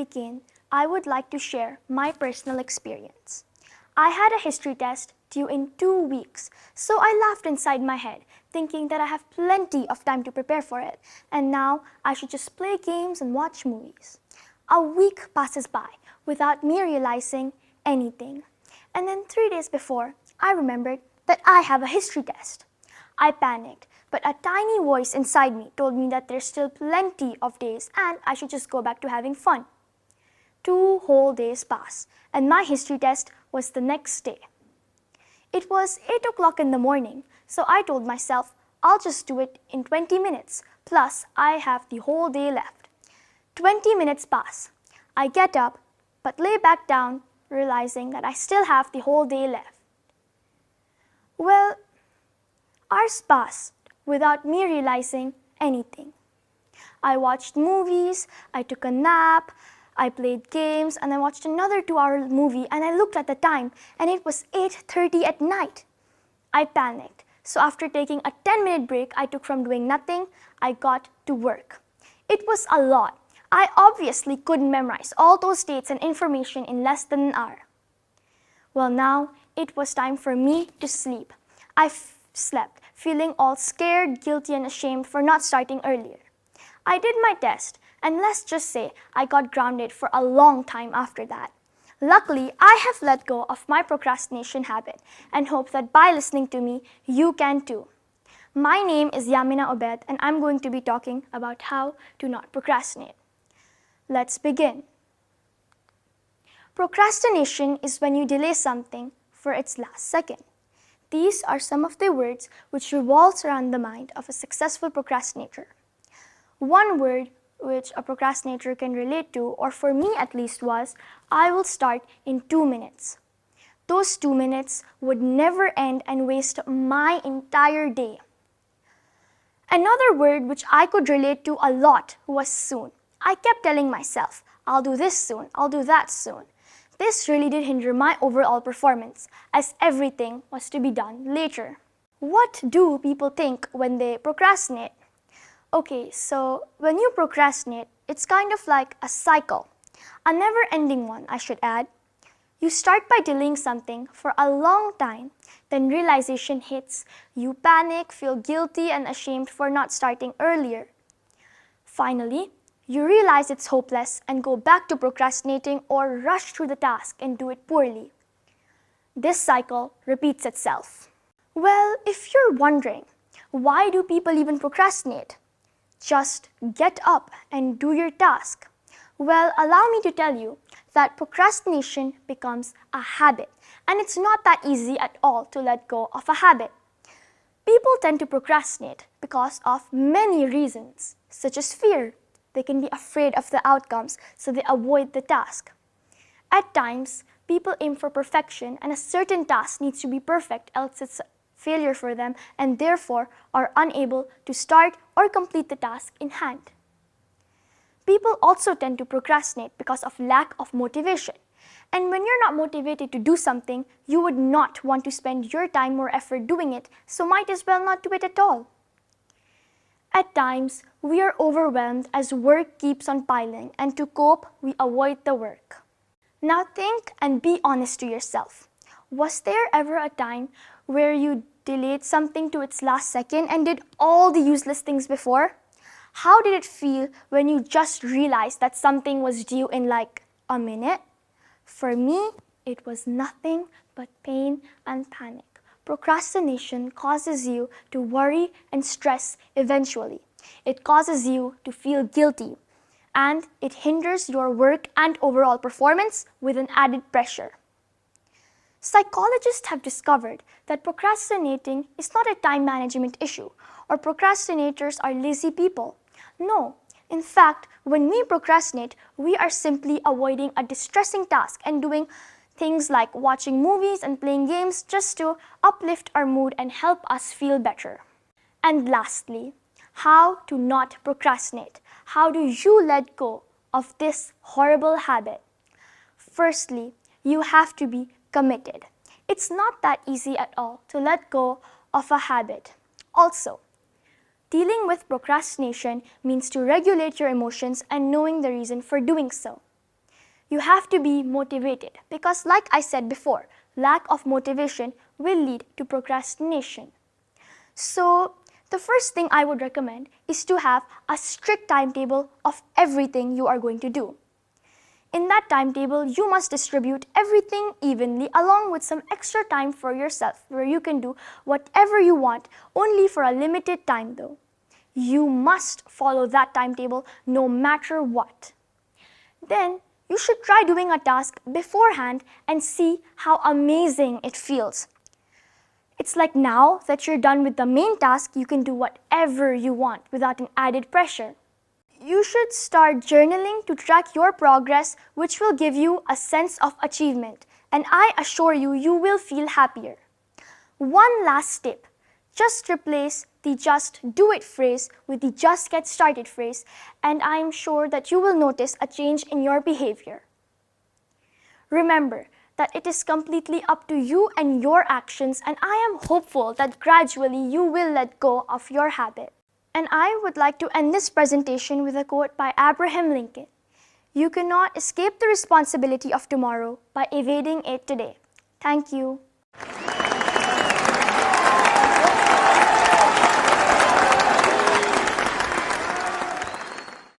begin, I would like to share my personal experience. I had a history test due in 2 weeks, so I laughed inside my head, thinking that I have plenty of time to prepare for it, and now I should just play games and watch movies. A week passes by without me realizing anything, and then 3 days before, I remembered that I have a history test. I panicked, but a tiny voice inside me told me that there's still plenty of days and I should just go back to having fun. 2 whole days passed, and my history test was the next day. It was 8 o'clock in the morning, so I told myself I'll just do it in 20 minutes, plus I have the whole day left. 20 minutes pass. I get up, but lay back down, realizing that I still have the whole day left. Well, hours passed without me realizing anything. I watched movies, I took a nap, I played games, and I watched another 2-hour movie, and I looked at the time and it was 8:30 at night. I panicked, so after taking a 10-minute break I took from doing nothing, I got to work. It was a lot. I obviously couldn't memorize all those dates and information in less than an hour. Well, now it was time for me to sleep. I slept, feeling all scared, guilty, and ashamed for not starting earlier. I did my test, and let's just say I got grounded for a long time after that. Luckily, I have let go of my procrastination habit and hope that by listening to me, you can too. My name is Yaminah Obaid, and I'm going to be talking about how to not procrastinate. Let's begin. Procrastination is when you delay something for its last second. These are some of the words which revolves around the mind of a successful procrastinator. One word which a procrastinator can relate to, or for me at least, was, I will start in 2 minutes. Those 2 minutes would never end and waste my entire day. Another word which I could relate to a lot was soon. I kept telling myself, I'll do this soon, I'll do that soon. This really did hinder my overall performance, as everything was to be done later. What do people think when they procrastinate? Okay, so when you procrastinate, it's kind of like a cycle. A never-ending one, I should add. You start by delaying something for a long time, then realization hits, you panic, feel guilty and ashamed for not starting earlier. Finally, you realize it's hopeless and go back to procrastinating or rush through the task and do it poorly. This cycle repeats itself. Well, if you're wondering, why do people even procrastinate? Just get up and do your task. Well, allow me to tell you that procrastination becomes a habit, and it's not that easy at all to let go of a habit. People tend to procrastinate because of many reasons, such as fear. They can be afraid of the outcomes, so they avoid the task. At times, people aim for perfection, and a certain task needs to be perfect, else it's a failure for them, and therefore are unable to start or complete the task in hand. People also tend to procrastinate because of lack of motivation. And when you're not motivated to do something, you would not want to spend your time or effort doing it, so might as well not do it at all. At times, we are overwhelmed as work keeps on piling, and to cope, we avoid the work. Now think and be honest to yourself. Was there ever a time where you delayed something to its last second and did all the useless things before? How did it feel when you just realized that something was due in like a minute? For me, it was nothing but pain and panic. Procrastination causes you to worry and stress eventually. It causes you to feel guilty, and it hinders your work and overall performance with an added pressure. Psychologists have discovered that procrastinating is not a time management issue, or procrastinators are lazy people. No, in fact, when we procrastinate, we are simply avoiding a distressing task and doing things like watching movies and playing games just to uplift our mood and help us feel better. And lastly, how to not procrastinate. How do you let go of this horrible habit? Firstly, you have to be committed. It's not that easy at all to let go of a habit. Also, dealing with procrastination means to regulate your emotions and knowing the reason for doing so. you have to be motivated because, like I said before, lack of motivation will lead to procrastination. So, the first thing I would recommend is to have a strict timetable of everything you are going to do. In that timetable, you must distribute everything evenly along with some extra time for yourself where you can do whatever you want, only for a limited time though. You must follow that timetable no matter what. Then, you should try doing a task beforehand and see how amazing it feels. It's like now that you're done with the main task, you can do whatever you want without an added pressure. You should start journaling to track your progress, which will give you a sense of achievement, and I assure you, you will feel happier. One last tip, just replace the just do it phrase with the just get started phrase, and I'm sure that you will notice a change in your behavior. Remember that it is completely up to you and your actions, and I am hopeful that gradually you will let go of your habit. And I would like to end this presentation with a quote by Abraham Lincoln. You cannot escape the responsibility of tomorrow by evading it today. Thank you.